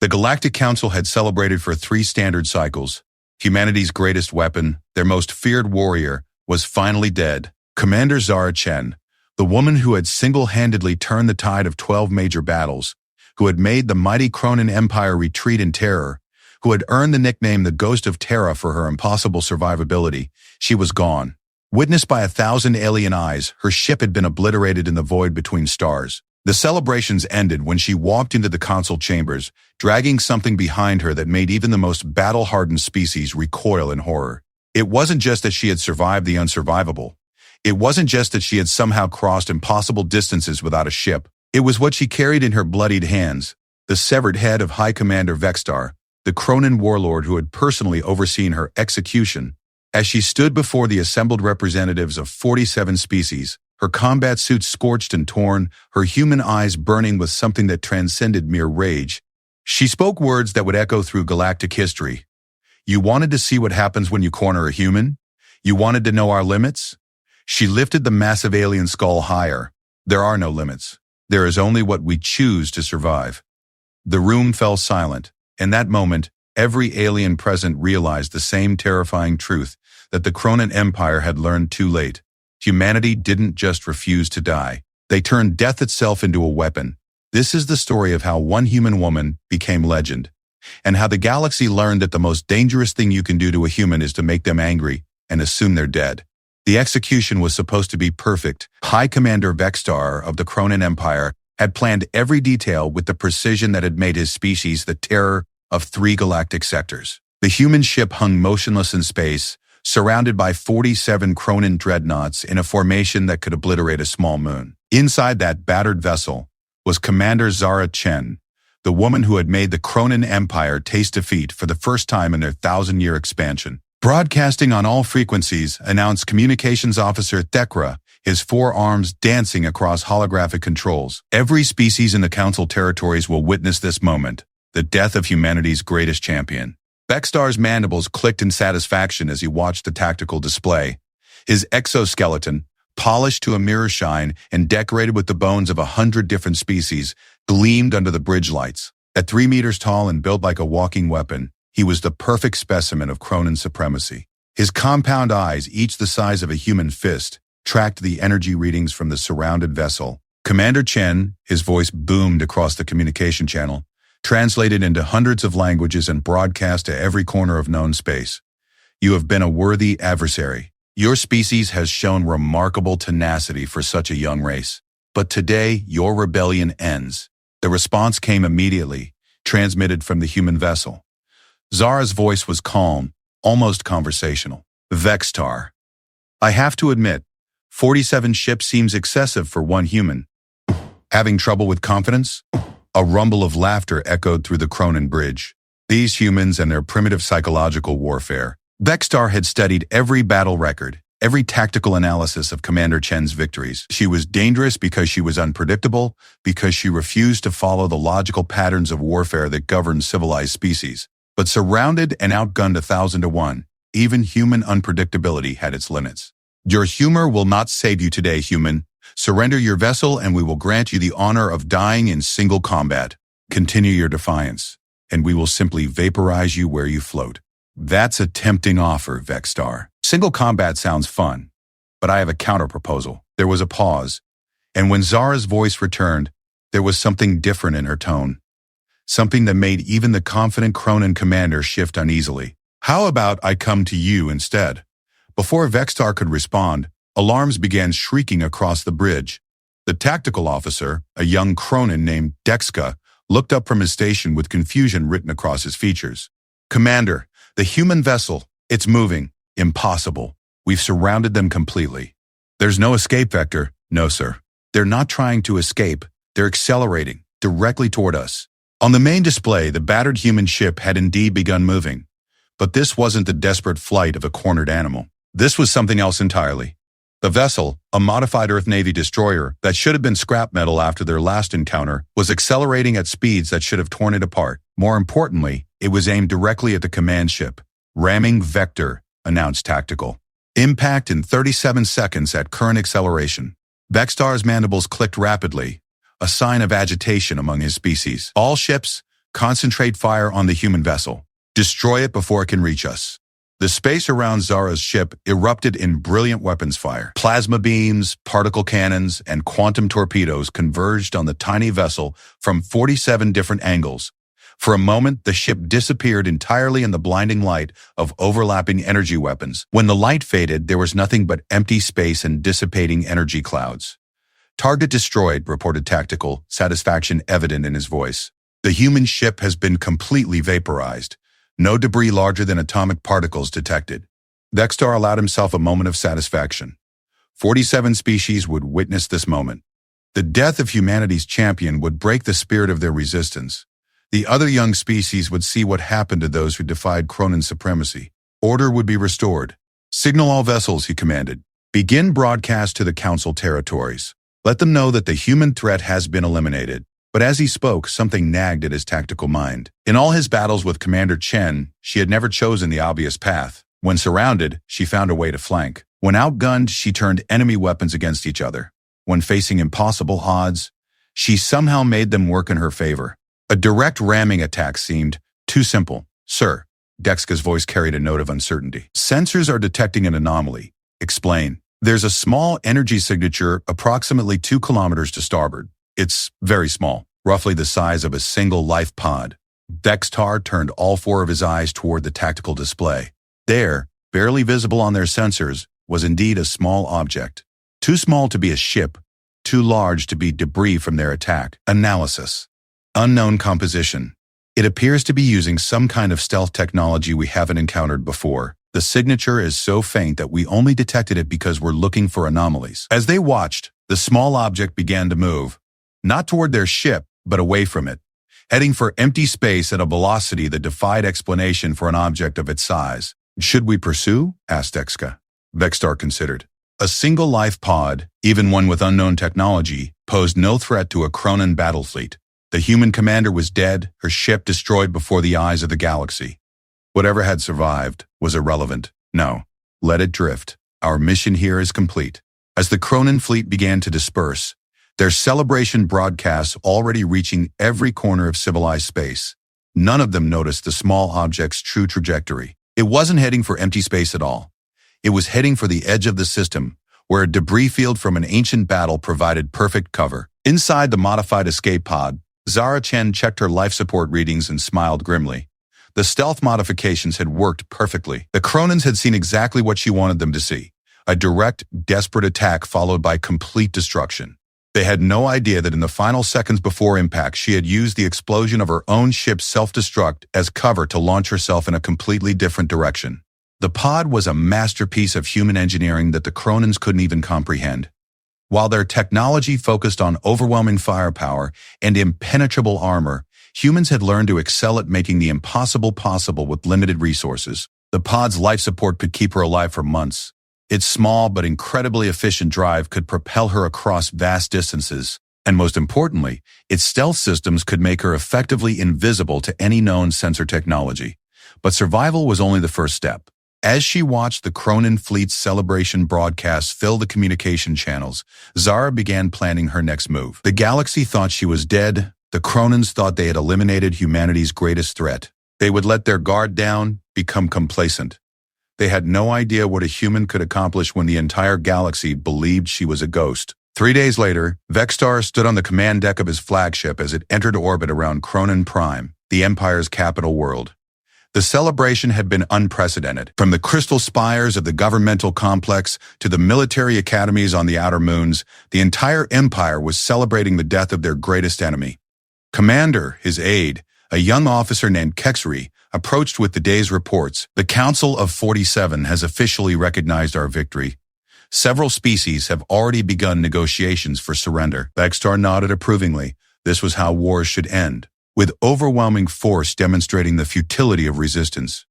The Galactic Council had celebrated for 3 standard cycles. Humanity's greatest weapon, their most feared warrior, was finally dead. Commander Zara Chen, the woman who had single-handedly turned the tide of 12 major battles, who had made the mighty Cronin Empire retreat in terror, who had earned the nickname the Ghost of Terra for her impossible survivability, she was gone. Witnessed by 1,000 alien eyes, her ship had been obliterated in the void between stars. The celebrations ended when she walked into the council chambers, dragging something behind her that made even the most battle-hardened species recoil in horror. It wasn't just that she had survived the unsurvivable. It wasn't just that she had somehow crossed impossible distances without a ship. It was what she carried in her bloodied hands, the severed head of High Commander Vextar, the Cronin warlord who had personally overseen her execution. As she stood before the assembled representatives of 47 species, her combat suit scorched and torn, her human eyes burning with something that transcended mere rage, she spoke words that would echo through galactic history. You wanted to see what happens when you corner a human? You wanted to know our limits? She lifted the massive alien skull higher. There are no limits. There is only what we choose to survive. The room fell silent. In that moment, every alien present realized the same terrifying truth that the Cronin Empire had learned too late. Humanity didn't just refuse to die. They turned death itself into a weapon. This is the story of how one human woman became legend, and how the galaxy learned that the most dangerous thing you can do to a human is to make them angry and assume they're dead. The execution was supposed to be perfect. High Commander Vextar of the Cronin Empire had planned every detail with the precision that had made his species the terror of 3 galactic sectors. The human ship hung motionless in space, surrounded by 47 Cronin dreadnoughts in a formation that could obliterate a small moon. Inside that battered vessel was Commander Zara Chen, the woman who had made the Cronin Empire taste defeat for the first time in their 1,000-year expansion. Broadcasting on all frequencies, announced Communications Officer Thekra, his 4 arms dancing across holographic controls. Every species in the Council territories will witness this moment, the death of humanity's greatest champion. Vextar's mandibles clicked in satisfaction as he watched the tactical display. His exoskeleton, polished to a mirror shine and decorated with the bones of 100 different species, gleamed under the bridge lights. At 3 meters tall and built like a walking weapon, he was the perfect specimen of Cronin supremacy. His compound eyes, each the size of a human fist, tracked the energy readings from the surrounded vessel. Commander Chen, his voice boomed across the communication channel, translated into hundreds of languages and broadcast to every corner of known space. You have been a worthy adversary. Your species has shown remarkable tenacity for such a young race. But today, your rebellion ends. The response came immediately, transmitted from the human vessel. Zara's voice was calm, almost conversational. Vextar. I have to admit, 47 ships seems excessive for one human. Having trouble with confidence? A rumble of laughter echoed through the Cronin bridge. These humans and their primitive psychological warfare. Vextar had studied every battle record, every tactical analysis of Commander Chen's victories. She was dangerous because she was unpredictable, because she refused to follow the logical patterns of warfare that govern civilized species. But surrounded and outgunned 1,000 to 1, even human unpredictability had its limits. Your humor will not save you today, human. Surrender your vessel and we will grant you the honor of dying in single combat. Continue your defiance, and we will simply vaporize you where you float. That's a tempting offer, Vextar. Single combat sounds fun, but I have a counter-proposal. There was a pause, and when Zara's voice returned, there was something different in her tone. Something that made even the confident Cronin commander shift uneasily. How about I come to you instead? Before Vextar could respond, alarms began shrieking across the bridge. The tactical officer, a young Cronin named Dexka, looked up from his station with confusion written across his features. Commander, the human vessel, it's moving. Impossible. We've surrounded them completely. There's no escape vector. No, sir. They're not trying to escape. They're accelerating directly toward us. On the main display, the battered human ship had indeed begun moving. But this wasn't the desperate flight of a cornered animal. This was something else entirely. The vessel, a modified Earth Navy destroyer that should have been scrap metal after their last encounter, was accelerating at speeds that should have torn it apart. More importantly, it was aimed directly at the command ship. Ramming vector, announced Tactical. Impact in 37 seconds at current acceleration. Vextar's mandibles clicked rapidly, a sign of agitation among his species. All ships, Concentrate fire on the human vessel. Destroy it before it can reach us. The space around Zara's ship erupted in brilliant weapons fire. Plasma beams, particle cannons, and quantum torpedoes converged on the tiny vessel from 47 different angles. For a moment, the ship disappeared entirely in the blinding light of overlapping energy weapons. When the light faded, there was nothing but empty space and dissipating energy clouds. "Target destroyed," reported Tactical, satisfaction evident in his voice. "The human ship has been completely vaporized. No debris larger than atomic particles detected." Vextar allowed himself a moment of satisfaction. 47 species would witness this moment. The death of humanity's champion would break the spirit of their resistance. The other young species would see what happened to those who defied Cronin's supremacy. Order would be restored. "Signal all vessels," he commanded. "Begin broadcast to the Council territories. Let them know that the human threat has been eliminated." But as he spoke, something nagged at his tactical mind. In all his battles with Commander Chen, she had never chosen the obvious path. When surrounded, she found a way to flank. When outgunned, she turned enemy weapons against each other. When facing impossible odds, she somehow made them work in her favor. A direct ramming attack seemed too simple. "Sir," Dexka's voice carried a note of uncertainty. "Sensors are detecting an anomaly." "Explain." "There's a small energy signature approximately 2 kilometers to starboard. It's very small, roughly the size of a single life pod." Dextar turned all 4 of his eyes toward the tactical display. There, barely visible on their sensors, was indeed a small object. Too small to be a ship, too large to be debris from their attack. Analysis. Unknown composition. It appears to be using some kind of stealth technology we haven't encountered before. The signature is so faint that we only detected it because we're looking for anomalies. As they watched, the small object began to move. Not toward their ship, but away from it, heading for empty space at a velocity that defied explanation for an object of its size. "Should we pursue?" asked Exka. Vextar considered. A single life pod, even one with unknown technology, posed no threat to a Cronin battle fleet. The human commander was dead, her ship destroyed before the eyes of the galaxy. Whatever had survived was irrelevant. "No, let it drift. Our mission here is complete." As the Cronin fleet began to disperse, their celebration broadcasts already reaching every corner of civilized space, none of them noticed the small object's true trajectory. It wasn't heading for empty space at all. It was heading for the edge of the system, where a debris field from an ancient battle provided perfect cover. Inside the modified escape pod, Zara Chen checked her life support readings and smiled grimly. The stealth modifications had worked perfectly. The Cronins had seen exactly what she wanted them to see: a direct, desperate attack followed by complete destruction. They had no idea that in the final seconds before impact, she had used the explosion of her own ship's self-destruct as cover to launch herself in a completely different direction. The pod was a masterpiece of human engineering that the Cronins couldn't even comprehend. While their technology focused on overwhelming firepower and impenetrable armor, humans had learned to excel at making the impossible possible with limited resources. The pod's life support could keep her alive for months. Its small but incredibly efficient drive could propel her across vast distances, and most importantly, its stealth systems could make her effectively invisible to any known sensor technology. But survival was only the first step. As she watched the Cronin fleet's celebration broadcasts fill the communication channels, Zara began planning her next move. The galaxy thought she was dead. The Cronins thought they had eliminated humanity's greatest threat. They would let their guard down, become complacent. They had no idea what a human could accomplish when the entire galaxy believed she was a ghost. 3 days later, Vextar stood on the command deck of his flagship as it entered orbit around Cronin Prime, the Empire's capital world. The celebration had been unprecedented. From the crystal spires of the governmental complex to the military academies on the outer moons, the entire Empire was celebrating the death of their greatest enemy. Commander, his aide, a young officer named Kexri, approached with the day's reports. "The Council of 47 has officially recognized our victory. Several species have already begun negotiations for surrender." Vextar nodded approvingly. This was how wars should end, with overwhelming force demonstrating the futility of resistance.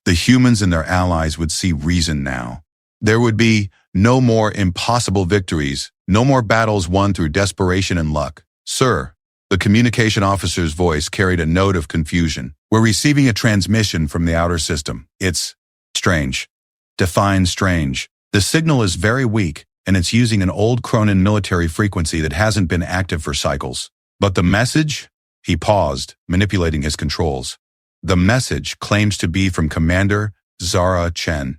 The humans and their allies would see reason now. There would be no more impossible victories, no more battles won through desperation and luck. "Sir," the communication officer's voice carried a note of confusion. "We're receiving a transmission from the outer system. It's strange. Define strange. The signal is very weak, and it's using an old Cronin military frequency that hasn't been active for cycles. But the message?" He paused, manipulating his controls. The message claims to be from Commander Zara Chen.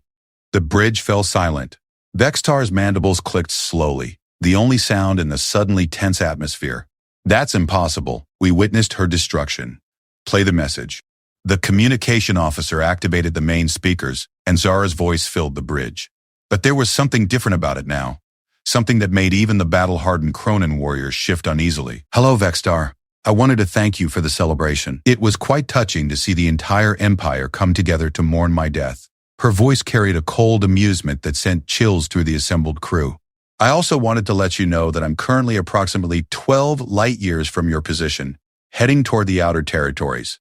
The bridge fell silent. Vextar's mandibles clicked slowly, the only sound in the suddenly tense atmosphere. That's impossible. We witnessed her destruction. Play the message. The communication officer activated the main speakers, and Zara's voice filled the bridge. But there was something different about it now. Something that made even the battle-hardened Cronin warriors shift uneasily. Hello, Vextar. I wanted to thank you for the celebration. It was quite touching to see the entire Empire come together to mourn my death. Her voice carried a cold amusement that sent chills through the assembled crew. I also wanted to let you know that I'm currently approximately 12 light years from your position, heading toward the outer territories.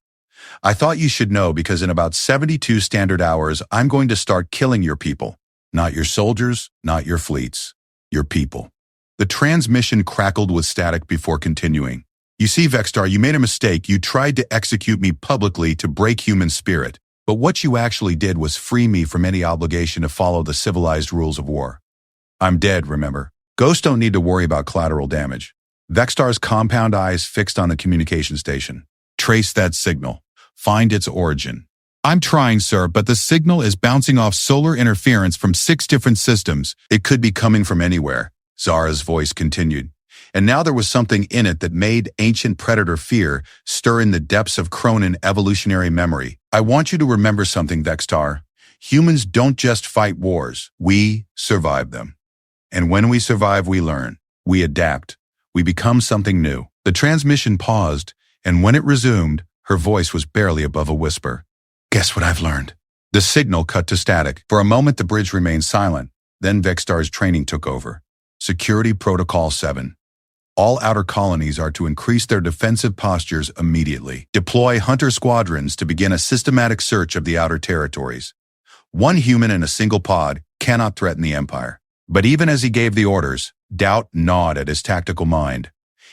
I thought you should know because in about 72 standard hours, I'm going to start killing your people. Not your soldiers, not your fleets. Your people. The transmission crackled with static before continuing. You see, Vextar, you made a mistake. You tried to execute me publicly to break human spirit. But what you actually did was free me from any obligation to follow the civilized rules of war. I'm dead, remember? Ghosts don't need to worry about collateral damage. Vextar's compound eyes fixed on the communication station. Trace that signal. Find its origin. I'm trying, sir, but the signal is bouncing off solar interference from 6 different systems. It could be coming from anywhere, Zara's voice continued. And now there was something in it that made ancient predator fear stir in the depths of Cronin evolutionary memory. I want you to remember something, Vextar. Humans don't just fight wars. We survive them. And when we survive, we learn. We adapt. We become something new. The transmission paused, and when it resumed, her voice was barely above a whisper. Guess what I've learned? The signal cut to static. For a moment, the bridge remained silent. Then Vextar's training took over. Security Protocol 7. All outer colonies are to increase their defensive postures immediately. Deploy hunter squadrons to begin a systematic search of the outer territories. One human in a single pod cannot threaten the Empire. But even as he gave the orders, doubt gnawed at his tactical mind.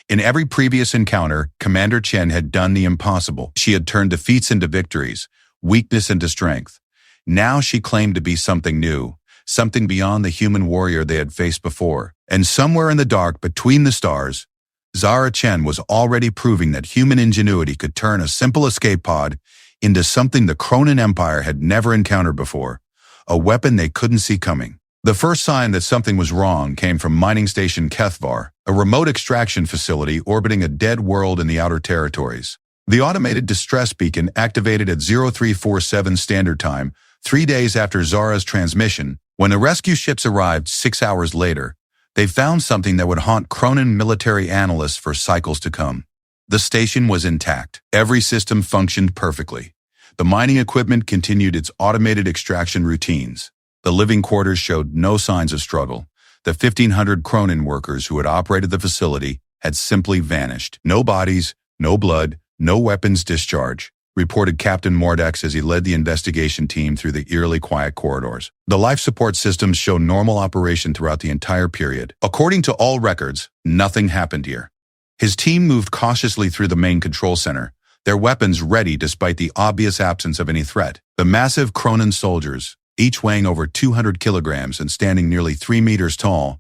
In every previous encounter, Commander Chen had done the impossible. She had turned defeats into victories, weakness into strength. Now she claimed to be something new, something beyond the human warrior they had faced before. And somewhere in the dark between the stars, Zara Chen was already proving that human ingenuity could turn a simple escape pod into something the Cronin Empire had never encountered before, a weapon they couldn't see coming. The first sign that something was wrong came from mining station Kathvar, a remote extraction facility orbiting a dead world in the outer territories. The automated distress beacon activated at 0347 Standard Time, 3 days after Zara's transmission. When the rescue ships arrived 6 hours later, they found something that would haunt Cronin military analysts for cycles to come. The station was intact. Every system functioned perfectly. The mining equipment continued its automated extraction routines. The living quarters showed no signs of struggle. The 1,500 Cronin workers who had operated the facility had simply vanished. No bodies, no blood, no weapons discharge, reported Captain Mordex as he led the investigation team through the eerily quiet corridors. The life support systems show normal operation throughout the entire period. According to all records, nothing happened here. His team moved cautiously through the main control center, their weapons ready despite the obvious absence of any threat. The massive Cronin soldiers, each weighing over 200 kilograms and standing nearly 3 meters tall,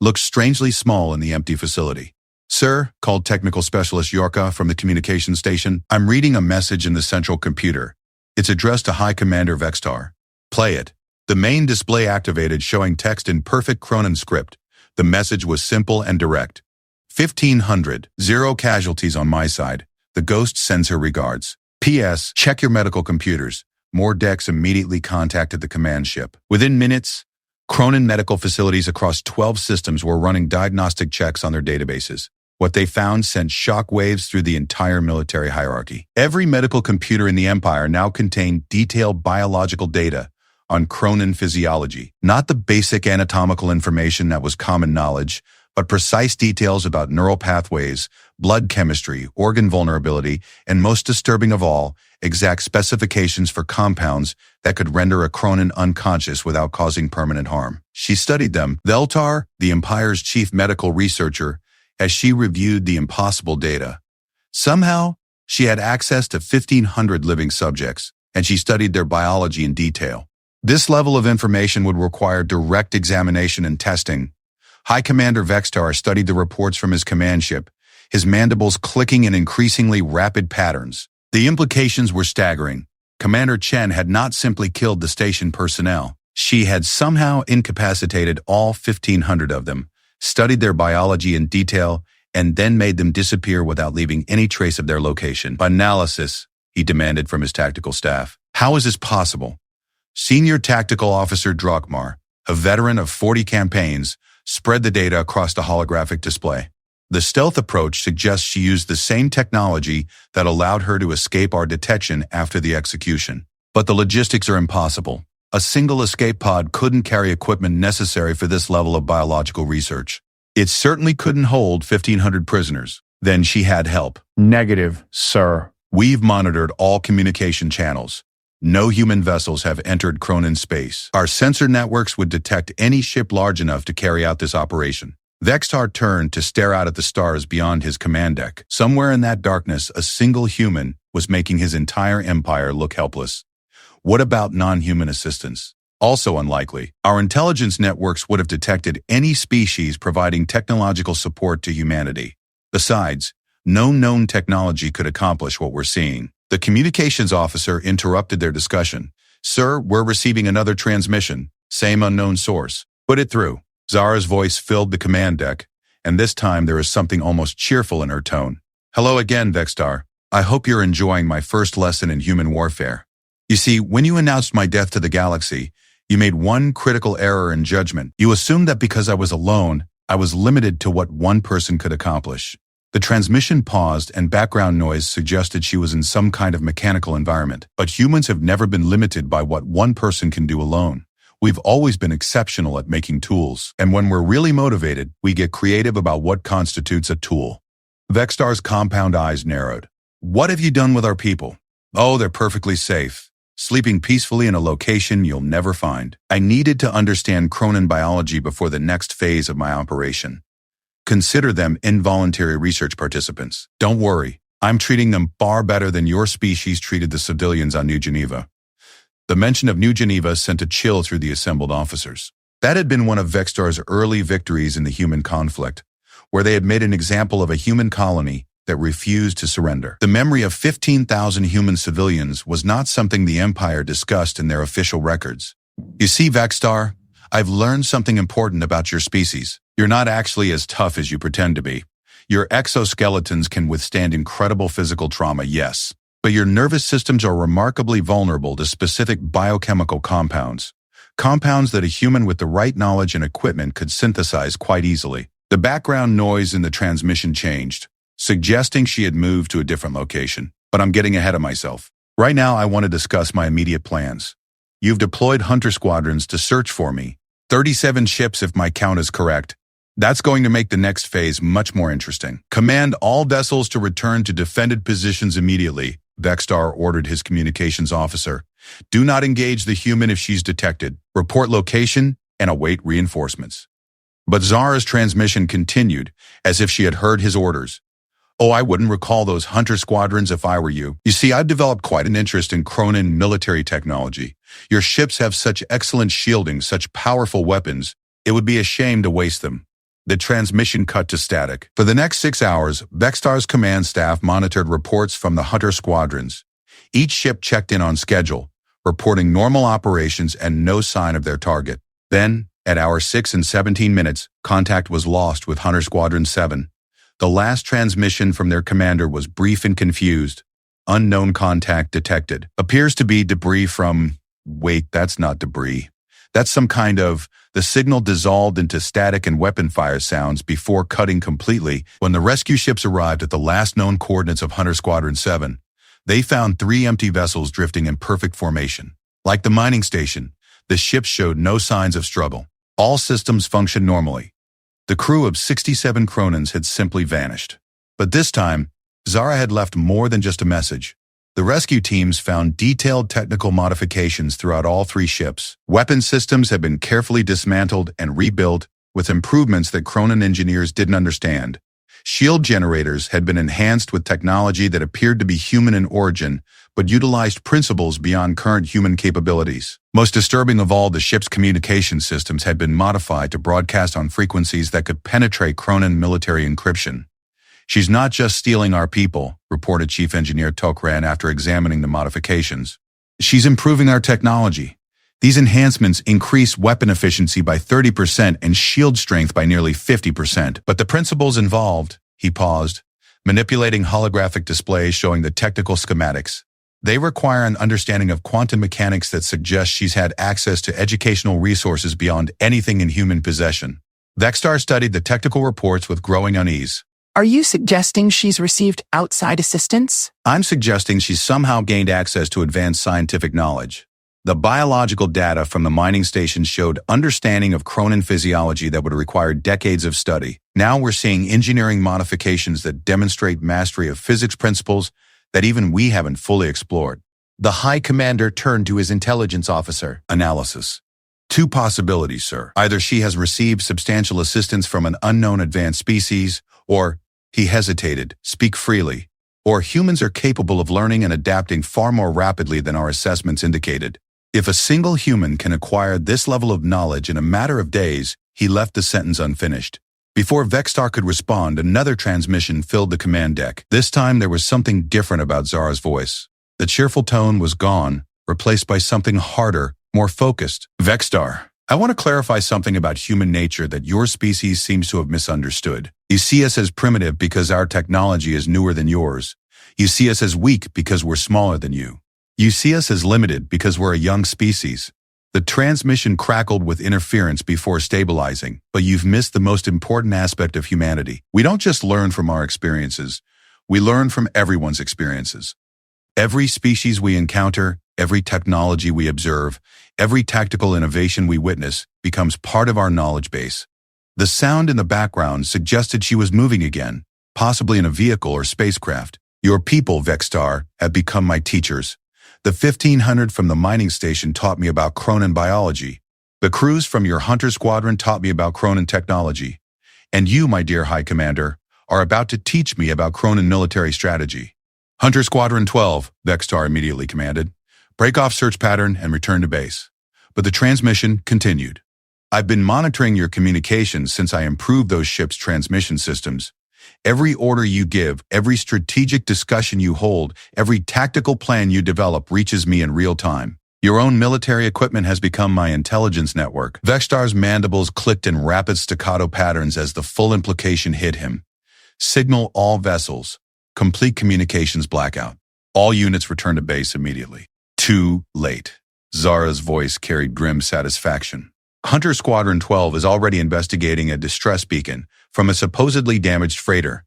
looked strangely small in the empty facility. Sir, called technical specialist Yorka from the communication station, I'm reading a message in the central computer. It's addressed to High Commander Vextar. Play it. The main display activated, showing text in perfect Cronin script. The message was simple and direct. 1,500, 0 casualties on my side. The ghost sends her regards. P.S. Check your medical computers. More decks immediately contacted the command ship. Within minutes, Cronin medical facilities across 12 systems were running diagnostic checks on their databases. What they found sent shock waves through the entire military hierarchy. Every medical computer in the Empire now contained detailed biological data on Cronin physiology. Not the basic anatomical information that was common knowledge, but precise details about neural pathways, blood chemistry, organ vulnerability, and most disturbing of all, exact specifications for compounds that could render a Cronin unconscious without causing permanent harm. She studied them. Veltar, the Empire's chief medical researcher, as she reviewed the impossible data. Somehow, she had access to 1,500 living subjects, and she studied their biology in detail. This level of information would require direct examination and testing. High Commander Vextar studied the reports from his command ship. his mandibles clicking in increasingly rapid patterns. The implications were staggering. Commander Chen had not simply killed the station personnel. She had somehow incapacitated all 1,500 of them, studied their biology in detail, and then made them disappear without leaving any trace of their location. Analysis, he demanded from his tactical staff. How is this possible? Senior Tactical Officer Guthmore, a veteran of 40 campaigns, spread the data across the holographic display. The stealth approach suggests she used the same technology that allowed her to escape our detection after the execution. But the logistics are impossible. A single escape pod couldn't carry equipment necessary for this level of biological research. It certainly couldn't hold 1,500 prisoners. Then she had help. Negative, sir. We've monitored all communication channels. No human vessels have entered Cronin space. Our sensor networks would detect any ship large enough to carry out this operation. Vextar turned to stare out at the stars beyond his command deck. Somewhere in that darkness, a single human was making his entire empire look helpless. What about non-human assistance? Also unlikely. Our intelligence networks would have detected any species providing technological support to humanity. Besides, no known technology could accomplish what we're seeing. The communications officer interrupted their discussion. Sir, we're receiving another transmission. Same unknown source. Put it through. Zara's voice filled the command deck, and this time there is something almost cheerful in her tone. Hello again, Vextar. I hope you're enjoying my first lesson in human warfare. You see, when you announced my death to the galaxy, you made one critical error in judgment. You assumed that because I was alone, I was limited to what one person could accomplish. The transmission paused and background noise suggested she was in some kind of mechanical environment. But humans have never been limited by what one person can do alone. We've always been exceptional at making tools, and when we're really motivated, we get creative about what constitutes a tool. Vextar's compound eyes narrowed. What have you done with our people? Oh, they're perfectly safe, sleeping peacefully in a location you'll never find. I needed to understand Cronin biology before the next phase of my operation. Consider them involuntary research participants. Don't worry, I'm treating them far better than your species treated the civilians on New Geneva. The mention of New Geneva sent a chill through the assembled officers. That had been one of Vextar's early victories in the human conflict, where they had made an example of a human colony that refused to surrender. The memory of 15,000 human civilians was not something the Empire discussed in their official records. You see, Vextar, I've learned something important about your species. You're not actually as tough as you pretend to be. Your exoskeletons can withstand incredible physical trauma, yes, but your nervous systems are remarkably vulnerable to specific biochemical compounds. Compounds that a human with the right knowledge and equipment could synthesize quite easily. The background noise in the transmission changed, suggesting she had moved to a different location. But I'm getting ahead of myself. Right now, I want to discuss my immediate plans. You've deployed hunter squadrons to search for me. 37 ships if my count is correct. That's going to make the next phase much more interesting. Command all vessels to return to defended positions immediately, Vextar ordered his communications officer. Do not engage the human if she's detected. Report location and await reinforcements. But Zara's transmission continued, as if she had heard his orders. Oh, I wouldn't recall those hunter squadrons if I were you. You see, I've developed quite an interest in Cronin military technology. Your ships have such excellent shielding, such powerful weapons, it would be a shame to waste them. The transmission cut to static. For the next 6 hours, Vextar's command staff monitored reports from the hunter squadrons. Each ship checked in on schedule, reporting normal operations and no sign of their target. Then, at hour 6 and 17 minutes, contact was lost with Hunter Squadron 7. The last transmission from their commander was brief and confused. Unknown contact detected. Appears to be debris from... Wait, that's not debris. That's some kind of... The signal dissolved into static and weapon fire sounds before cutting completely. When the rescue ships arrived at the last known coordinates of Hunter Squadron 7, they found 3 empty vessels drifting in perfect formation. Like the mining station, the ships showed no signs of struggle. All systems functioned normally. The crew of 67 Cronins had simply vanished. But this time, Zara had left more than just a message. The rescue teams found detailed technical modifications throughout all 3 ships. Weapon systems had been carefully dismantled and rebuilt with improvements that Cronin engineers didn't understand. Shield generators had been enhanced with technology that appeared to be human in origin, but utilized principles beyond current human capabilities. Most disturbing of all, the ship's communication systems had been modified to broadcast on frequencies that could penetrate Cronin military encryption. She's not just stealing our people, reported Chief Engineer Tokran after examining the modifications. She's improving our technology. These enhancements increase weapon efficiency by 30% and shield strength by nearly 50%. But the principles involved, he paused, manipulating holographic displays showing the technical schematics. They require an understanding of quantum mechanics that suggests she's had access to educational resources beyond anything in human possession. Vextar studied the technical reports with growing unease. Are you suggesting she's received outside assistance? I'm suggesting she's somehow gained access to advanced scientific knowledge. The biological data from the mining station showed understanding of Cronin physiology that would require decades of study. Now we're seeing engineering modifications that demonstrate mastery of physics principles that even we haven't fully explored. The High Commander turned to his intelligence officer. Analysis. Two possibilities, sir. Either she has received substantial assistance from an unknown advanced species, or, he hesitated, speak freely, or humans are capable of learning and adapting far more rapidly than our assessments indicated. If a single human can acquire this level of knowledge in a matter of days, he left the sentence unfinished. Before Vextar could respond, another transmission filled the command deck. This time there was something different about Zara's voice. The cheerful tone was gone, replaced by something harder, more focused. Vextar, I want to clarify something about human nature that your species seems to have misunderstood. You see us as primitive because our technology is newer than yours. You see us as weak because we're smaller than you. You see us as limited because we're a young species. The transmission crackled with interference before stabilizing, but you've missed the most important aspect of humanity. We don't just learn from our experiences. We learn from everyone's experiences. Every species we encounter, every technology we observe, every tactical innovation we witness becomes part of our knowledge base. The sound in the background suggested she was moving again, possibly in a vehicle or spacecraft. Your people, Vextar, have become my teachers. The 1500 from the mining station taught me about Cronin biology. The crews from your hunter squadron taught me about Cronin technology. And you, my dear High Commander, are about to teach me about Cronin military strategy. Hunter Squadron 12, Vextar immediately commanded. Break off search pattern and return to base. But the transmission continued. I've been monitoring your communications since I improved those ships' transmission systems. Every order you give, every strategic discussion you hold, every tactical plan you develop reaches me in real time. Your own military equipment has become my intelligence network. Vextar's mandibles clicked in rapid staccato patterns as the full implication hit him. Signal all vessels. Complete communications blackout. All units return to base immediately. Too late. Zara's voice carried grim satisfaction. Hunter Squadron 12 is already investigating a distress beacon from a supposedly damaged freighter.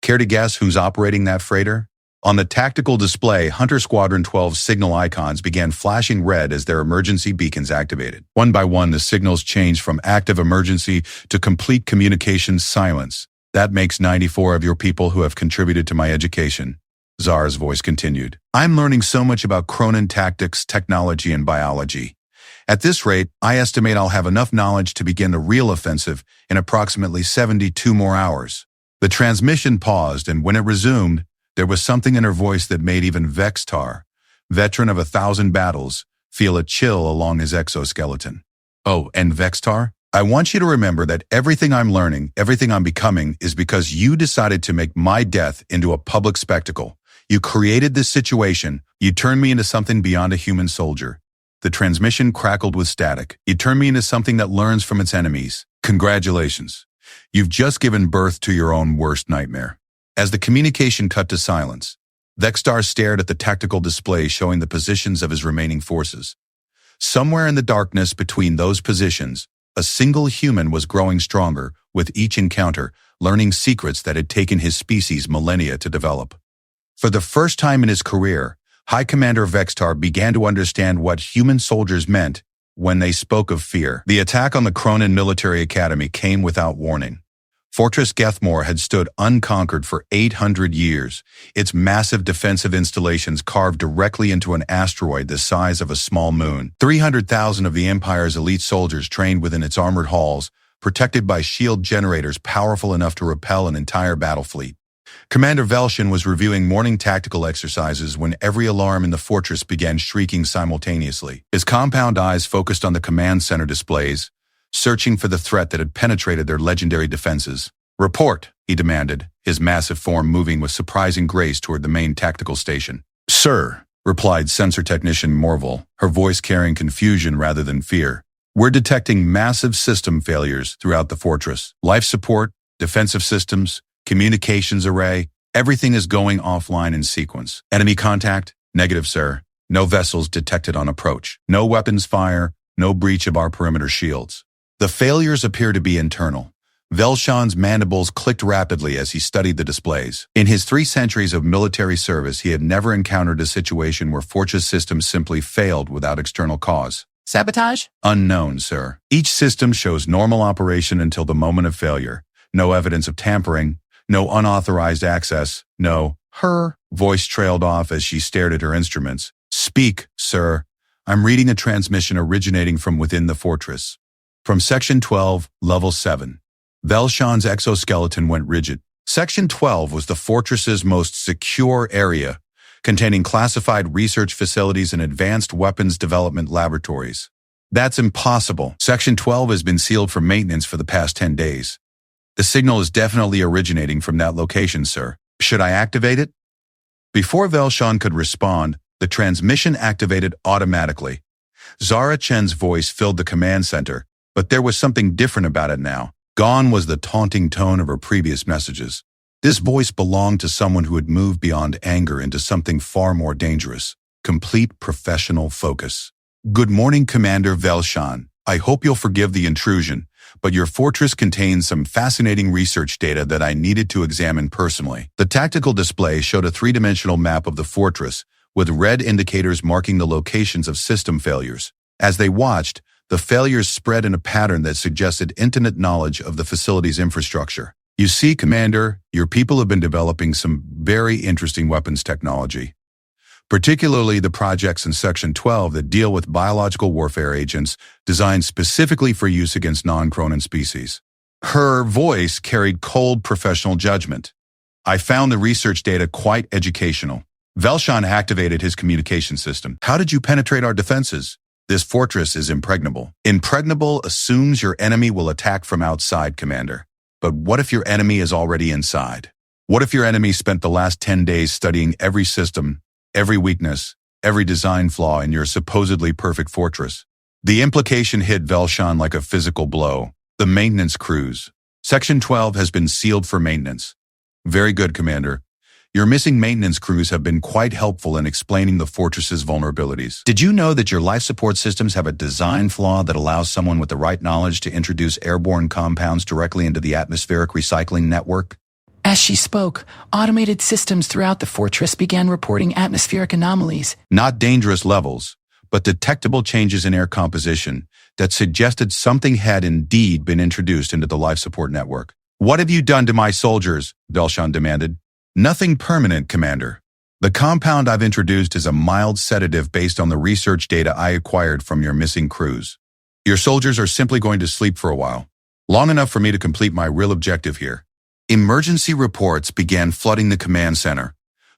Care to guess who's operating that freighter? On the tactical display, Hunter Squadron 12's signal icons began flashing red as their emergency beacons activated. One by one, the signals changed from active emergency to complete communications silence. That makes 94 of your people who have contributed to my education. Zara's voice continued. I'm learning so much about Cronin tactics, technology, and biology. At this rate, I estimate I'll have enough knowledge to begin the real offensive in approximately 72 more hours. The transmission paused, and when it resumed, there was something in her voice that made even Vextar, veteran of 1,000 battles, feel a chill along his exoskeleton. Oh, and Vextar, I want you to remember that everything I'm learning, everything I'm becoming, is because you decided to make my death into a public spectacle. You created this situation. You turned me into something beyond a human soldier. The transmission crackled with static. You turned me into something that learns from its enemies. Congratulations. You've just given birth to your own worst nightmare. As the communication cut to silence, Vextar stared at the tactical display showing the positions of his remaining forces. Somewhere in the darkness between those positions, a single human was growing stronger with each encounter, learning secrets that had taken his species millennia to develop. For the first time in his career, High Commander Vextar began to understand what human soldiers meant when they spoke of fear. The attack on the Cronin Military Academy came without warning. Fortress Guthmore had stood unconquered for 800 years, its massive defensive installations carved directly into an asteroid the size of a small moon. 300,000 of the Empire's elite soldiers trained within its armored halls, protected by shield generators powerful enough to repel an entire battle fleet. Commander Velshin was reviewing morning tactical exercises when every alarm in the fortress began shrieking simultaneously. His compound eyes focused on the command center displays, searching for the threat that had penetrated their legendary defenses. Report, he demanded, his massive form moving with surprising grace toward the main tactical station. Sir, replied Sensor Technician Morville, her voice carrying confusion rather than fear. We're detecting massive system failures throughout the fortress. Life support, defensive systems, communications array, everything is going offline in sequence. Enemy contact? Negative, sir. No vessels detected on approach. No weapons fire, no breach of our perimeter shields. The failures appear to be internal. Velshan's mandibles clicked rapidly as he studied the displays. In his 3 centuries of military service, he had never encountered a situation where fortress systems simply failed without external cause. Sabotage? Unknown, sir. Each system shows normal operation until the moment of failure. No evidence of tampering, no unauthorized access, no. Her voice trailed off as she stared at her instruments. Speak, sir. I'm reading a transmission originating from within the fortress. From Section 12, Level 7. Velshan's exoskeleton went rigid. Section 12 was the fortress's most secure area, containing classified research facilities and advanced weapons development laboratories. That's impossible. Section 12 has been sealed for maintenance for the past 10 days. The signal is definitely originating from that location, sir. Should I activate it? Before Velshan could respond, the transmission activated automatically. Zara Chen's voice filled the command center, but there was something different about it now. Gone was the taunting tone of her previous messages. This voice belonged to someone who had moved beyond anger into something far more dangerous. Complete professional focus. Good morning, Commander Velshan. I hope you'll forgive the intrusion, but your fortress contains some fascinating research data that I needed to examine personally. The tactical display showed a 3-dimensional map of the fortress, with red indicators marking the locations of system failures. As they watched, the failures spread in a pattern that suggested intimate knowledge of the facility's infrastructure. You see, Commander, your people have been developing some very interesting weapons technology, particularly the projects in Section 12 that deal with biological warfare agents designed specifically for use against non-Cronin species. Her voice carried cold professional judgment. I found the research data quite educational. Velshan activated his communication system. How did you penetrate our defenses? This fortress is impregnable. Impregnable assumes your enemy will attack from outside, Commander. But what if your enemy is already inside? What if your enemy spent the last 10 days studying every system, every weakness, every design flaw in your supposedly perfect fortress? The implication hit Velshan like a physical blow. The maintenance crews. Section 12 has been sealed for maintenance. Very good, Commander. Your missing maintenance crews have been quite helpful in explaining the fortress's vulnerabilities. Did you know that your life support systems have a design flaw that allows someone with the right knowledge to introduce airborne compounds directly into the atmospheric recycling network? As she spoke, automated systems throughout the fortress began reporting atmospheric anomalies. Not dangerous levels, but detectable changes in air composition that suggested something had indeed been introduced into the life support network. What have you done to my soldiers? Velshan demanded. Nothing permanent, Commander. The compound I've introduced is a mild sedative based on the research data I acquired from your missing crews. Your soldiers are simply going to sleep for a while, long enough for me to complete my real objective here. Emergency reports began flooding the command center.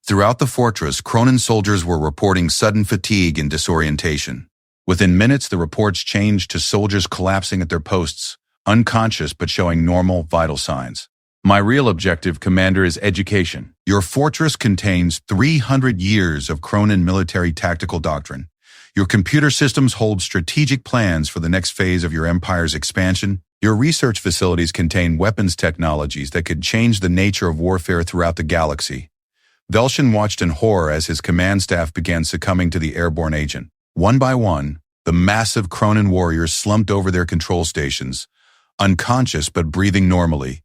Throughout the fortress, Cronin soldiers were reporting sudden fatigue and disorientation. Within minutes, the reports changed to soldiers collapsing at their posts, unconscious but showing normal, vital signs. My real objective, Commander, is education. Your fortress contains 300 years of Cronin military tactical doctrine. Your computer systems hold strategic plans for the next phase of your empire's expansion. Your research facilities contain weapons technologies that could change the nature of warfare throughout the galaxy. Velshan watched in horror as his command staff began succumbing to the airborne agent. One by one, the massive Cronin warriors slumped over their control stations, unconscious but breathing normally.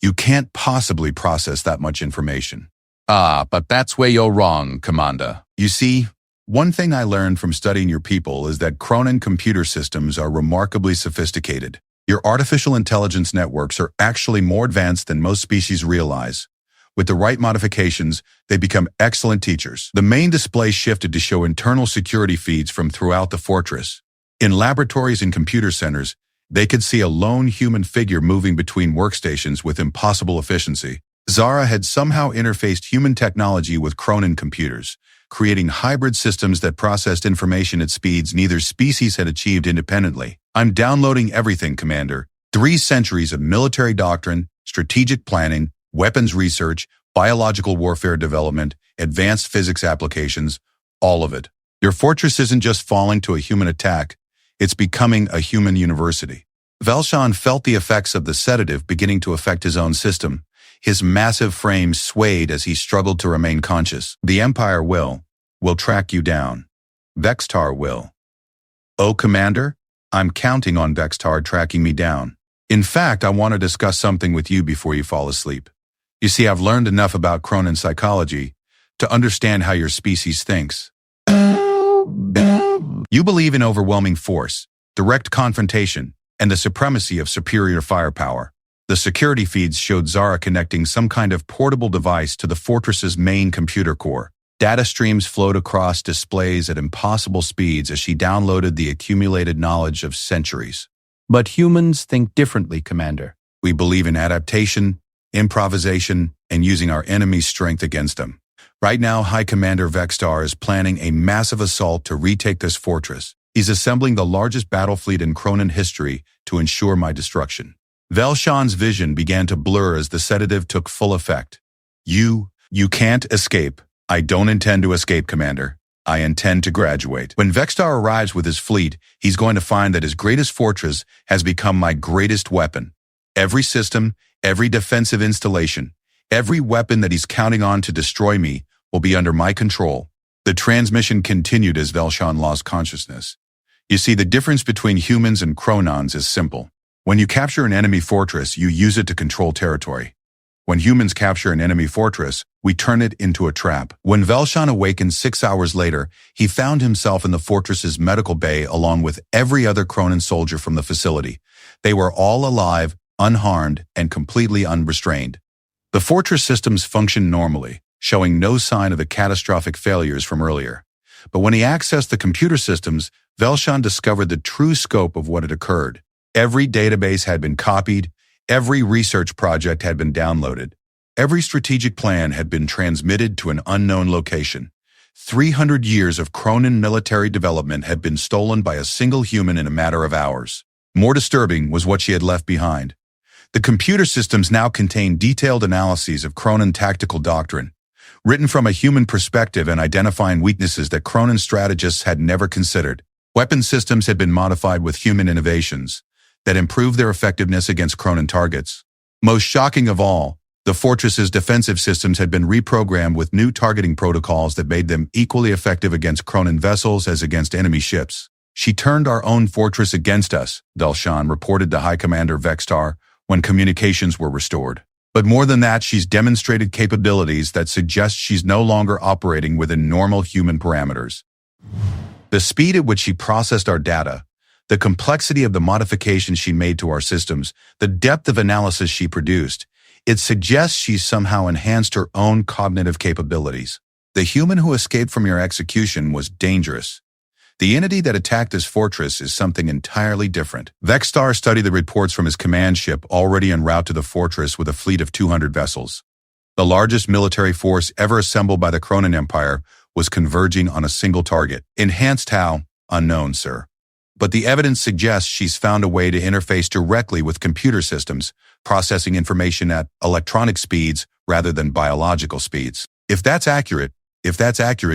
You can't possibly process that much information. But that's where you're wrong, Commander. You see, one thing I learned from studying your people is that Cronin computer systems are remarkably sophisticated. Your artificial intelligence networks are actually more advanced than most species realize. With the right modifications, they become excellent teachers. The main display shifted to show internal security feeds from throughout the fortress. In laboratories and computer centers, they could see a lone human figure moving between workstations with impossible efficiency. Zara had somehow interfaced human technology with Cronin computers, creating hybrid systems that processed information at speeds neither species had achieved independently. I'm downloading everything, Commander. 3 centuries of military doctrine, strategic planning, weapons research, biological warfare development, advanced physics applications, all of it. Your fortress isn't just falling to a human attack, it's becoming a human university. Velshan felt the effects of the sedative beginning to affect his own system. His massive frame swayed as he struggled to remain conscious. The Empire will track you down. Vextar will. Oh, Commander, I'm counting on Vextar tracking me down. In fact, I want to discuss something with you before you fall asleep. You see, I've learned enough about Cronin psychology to understand how your species thinks. You believe in overwhelming force, direct confrontation, and the supremacy of superior firepower. The security feeds showed Zara connecting some kind of portable device to the fortress's main computer core. Data streams flowed across displays at impossible speeds as she downloaded the accumulated knowledge of centuries. But humans think differently, Commander. We believe in adaptation, improvisation, and using our enemy's strength against them. Right now, High Commander Vextar is planning a massive assault to retake this fortress. He's assembling the largest battle fleet in Cronin history to ensure my destruction. Velshan's vision began to blur as the sedative took full effect. You can't escape. I don't intend to escape, Commander. I intend to graduate. When Vextar arrives with his fleet, he's going to find that his greatest fortress has become my greatest weapon. Every system, every defensive installation, every weapon that he's counting on to destroy me will be under my control. The transmission continued as Velshan lost consciousness. You see, the difference between humans and Cronons is simple. When you capture an enemy fortress, you use it to control territory. When humans capture an enemy fortress, we turn it into a trap. When Velshan awakened 6 hours later, he found himself in the fortress's medical bay along with every other Cronin soldier from the facility. They were all alive, unharmed, and completely unrestrained. The fortress systems functioned normally, showing no sign of the catastrophic failures from earlier. But when he accessed the computer systems, Velshan discovered the true scope of what had occurred. Every database had been copied, every research project had been downloaded, every strategic plan had been transmitted to an unknown location. 300 years of Cronin military development had been stolen by a single human in a matter of hours. More disturbing was what she had left behind. The computer systems now contained detailed analyses of Cronin tactical doctrine, written from a human perspective and identifying weaknesses that Cronin strategists had never considered. Weapon systems had been modified with human innovations that improved their effectiveness against Cronin targets. Most shocking of all, the fortress's defensive systems had been reprogrammed with new targeting protocols that made them equally effective against Cronin vessels as against enemy ships. She turned our own fortress against us, Velshan reported to High Commander Vextar when communications were restored. But more than that, she's demonstrated capabilities that suggest she's no longer operating within normal human parameters. The speed at which she processed our data, the complexity of the modifications she made to our systems, the depth of analysis she produced, it suggests she's somehow enhanced her own cognitive capabilities. The human who escaped from your execution was dangerous. The entity that attacked this fortress is something entirely different. Vextar studied the reports from his command ship already en route to the fortress with a fleet of 200 vessels. The largest military force ever assembled by the Cronin Empire was converging on a single target. Enhanced how? Unknown, sir. But the evidence suggests she's found a way to interface directly with computer systems, processing information at electronic speeds rather than biological speeds. If that's accurate,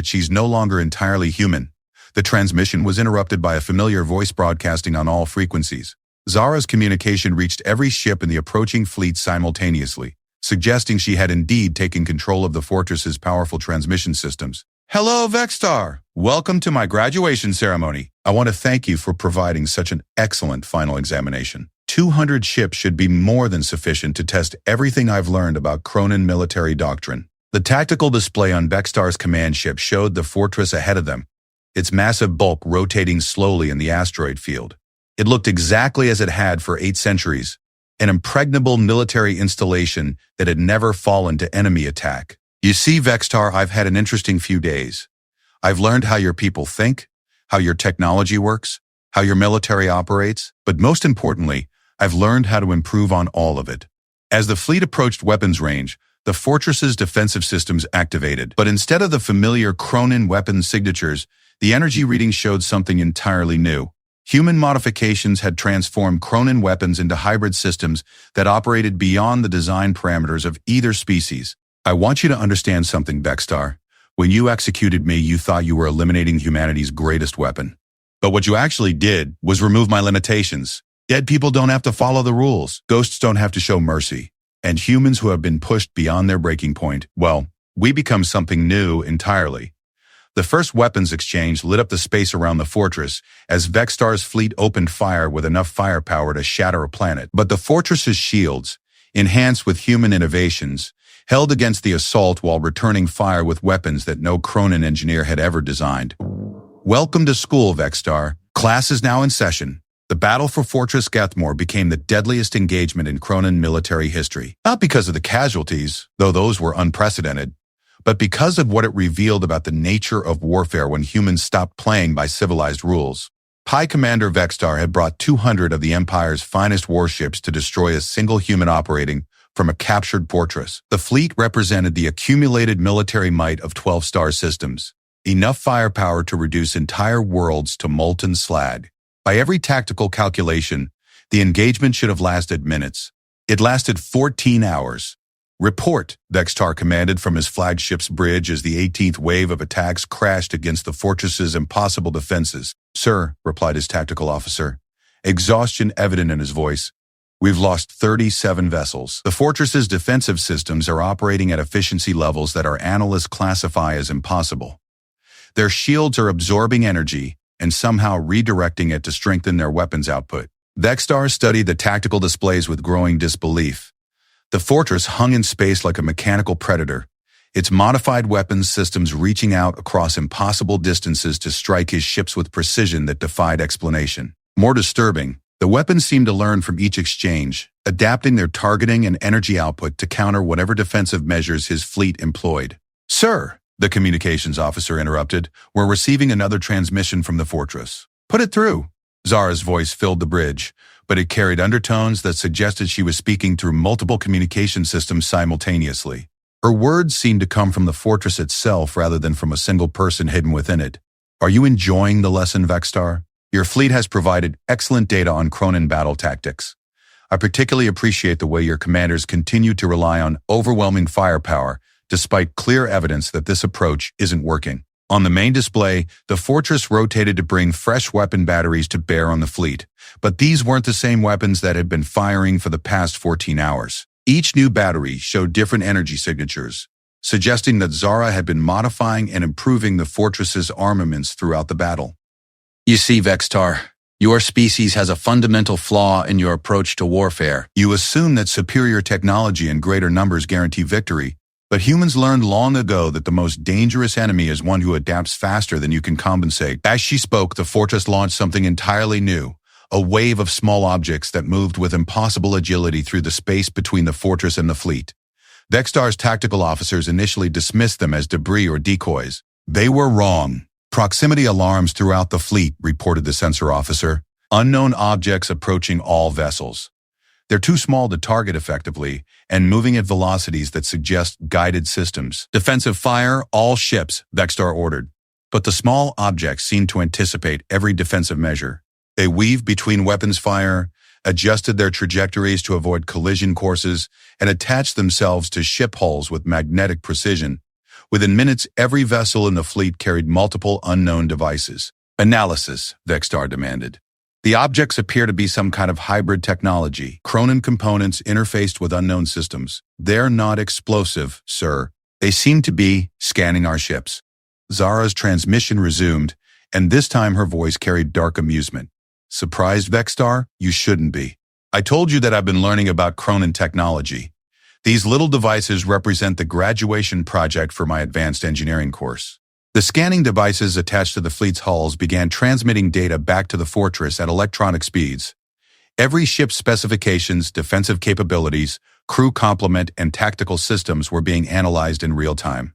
she's no longer entirely human. The transmission was interrupted by a familiar voice broadcasting on all frequencies. Zara's communication reached every ship in the approaching fleet simultaneously, suggesting she had indeed taken control of the fortress's powerful transmission systems. Hello, Vextar! Welcome to my graduation ceremony. I want to thank you for providing such an excellent final examination. 200 ships should be more than sufficient to test everything I've learned about Cronin military doctrine. The tactical display on Vextar's command ship showed the fortress ahead of them, its massive bulk rotating slowly in the asteroid field. It looked exactly as it had for 8 centuries, an impregnable military installation that had never fallen to enemy attack. You see, Vextar, I've had an interesting few days. I've learned how your people think, how your technology works, how your military operates, but most importantly, I've learned how to improve on all of it. As the fleet approached weapons range, the fortress's defensive systems activated, but instead of the familiar Cronin weapon signatures, the energy reading showed something entirely new. Human modifications had transformed Cronin weapons into hybrid systems that operated beyond the design parameters of either species. I want you to understand something, Vexstar. When you executed me, you thought you were eliminating humanity's greatest weapon. But what you actually did was remove my limitations. Dead people don't have to follow the rules. Ghosts don't have to show mercy. And humans who have been pushed beyond their breaking point, well, we become something new entirely. The first weapons exchange lit up the space around the fortress as Vexstar's fleet opened fire with enough firepower to shatter a planet. But the fortress's shields, enhanced with human innovations, held against the assault while returning fire with weapons that no Cronin engineer had ever designed. Welcome to school, Vexstar. Class is now in session. The battle for Fortress Guthmore became the deadliest engagement in Cronin military history. Not because of the casualties, though those were unprecedented, but because of what it revealed about the nature of warfare when humans stopped playing by civilized rules. High Commander Vexstar had brought 200 of the Empire's finest warships to destroy a single human operating from a captured fortress. The fleet represented the accumulated military might of 12 star systems, enough firepower to reduce entire worlds to molten slag. By every tactical calculation, the engagement should have lasted minutes. It lasted 14 hours. Report, Vexstar commanded from his flagship's bridge as the 18th wave of attacks crashed against the fortress's impossible defenses. Sir, replied his tactical officer, exhaustion evident in his voice. We've lost 37 vessels. The fortress's defensive systems are operating at efficiency levels that our analysts classify as impossible. Their shields are absorbing energy and somehow redirecting it to strengthen their weapons output. Vexstar studied the tactical displays with growing disbelief. The fortress hung in space like a mechanical predator, its modified weapons systems reaching out across impossible distances to strike his ships with precision that defied explanation. More disturbing, the weapons seemed to learn from each exchange, adapting their targeting and energy output to counter whatever defensive measures his fleet employed. Sir, the communications officer interrupted, we're receiving another transmission from the fortress. Put it through. Zara's voice filled the bridge, but it carried undertones that suggested she was speaking through multiple communication systems simultaneously. Her words seemed to come from the fortress itself rather than from a single person hidden within it. Are you enjoying the lesson, Vexstar? Your fleet has provided excellent data on Cronin battle tactics. I particularly appreciate the way your commanders continue to rely on overwhelming firepower despite clear evidence that this approach isn't working. On the main display, the fortress rotated to bring fresh weapon batteries to bear on the fleet, but these weren't the same weapons that had been firing for the past 14 hours. Each new battery showed different energy signatures, suggesting that Zara had been modifying and improving the fortress's armaments throughout the battle. You see, Vexstar, your species has a fundamental flaw in your approach to warfare. You assume that superior technology and greater numbers guarantee victory, but humans learned long ago that the most dangerous enemy is one who adapts faster than you can compensate. As she spoke, the fortress launched something entirely new, a wave of small objects that moved with impossible agility through the space between the fortress and the fleet. Vexstar's tactical officers initially dismissed them as debris or decoys. They were wrong. Proximity alarms throughout the fleet, reported the sensor officer. Unknown objects approaching all vessels. They're too small to target effectively and moving at velocities that suggest guided systems. Defensive fire, all ships, Vexstar ordered. But the small objects seemed to anticipate every defensive measure. They weaved between weapons fire, adjusted their trajectories to avoid collision courses, and attached themselves to ship hulls with magnetic precision. Within minutes, every vessel in the fleet carried multiple unknown devices. Analysis, Vexstar demanded. The objects appear to be some kind of hybrid technology, Cronin components interfaced with unknown systems. They're not explosive, sir. They seem to be scanning our ships. Zara's transmission resumed, and this time her voice carried dark amusement. Surprised, Vexstar? You shouldn't be. I told you that I've been learning about Cronin technology. These little devices represent the graduation project for my advanced engineering course. The scanning devices attached to the fleet's hulls began transmitting data back to the fortress at electronic speeds. Every ship's specifications, defensive capabilities, crew complement, and tactical systems were being analyzed in real time.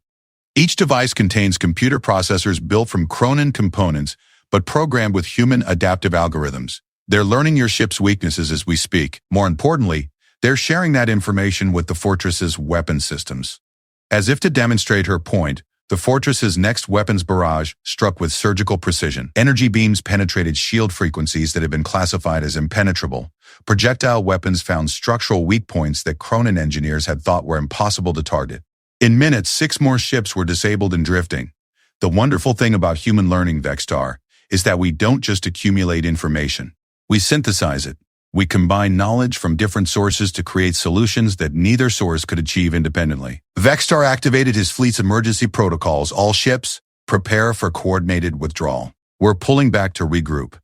Each device contains computer processors built from Cronin components, but programmed with human adaptive algorithms. They're learning your ship's weaknesses as we speak. More importantly, they're sharing that information with the fortress's weapon systems. As if to demonstrate her point, The fortress's next weapons barrage struck with surgical precision. Energy beams penetrated shield frequencies that had been classified as impenetrable. Projectile weapons found structural weak points that Cronin engineers had thought were impossible to target. In minutes, 6 more ships were disabled and drifting. The wonderful thing about human learning, Vextar, is that we don't just accumulate information. We synthesize it. We combine knowledge from different sources to create solutions that neither source could achieve independently. Vextar activated his fleet's emergency protocols. All ships, prepare for coordinated withdrawal. We're pulling back to regroup.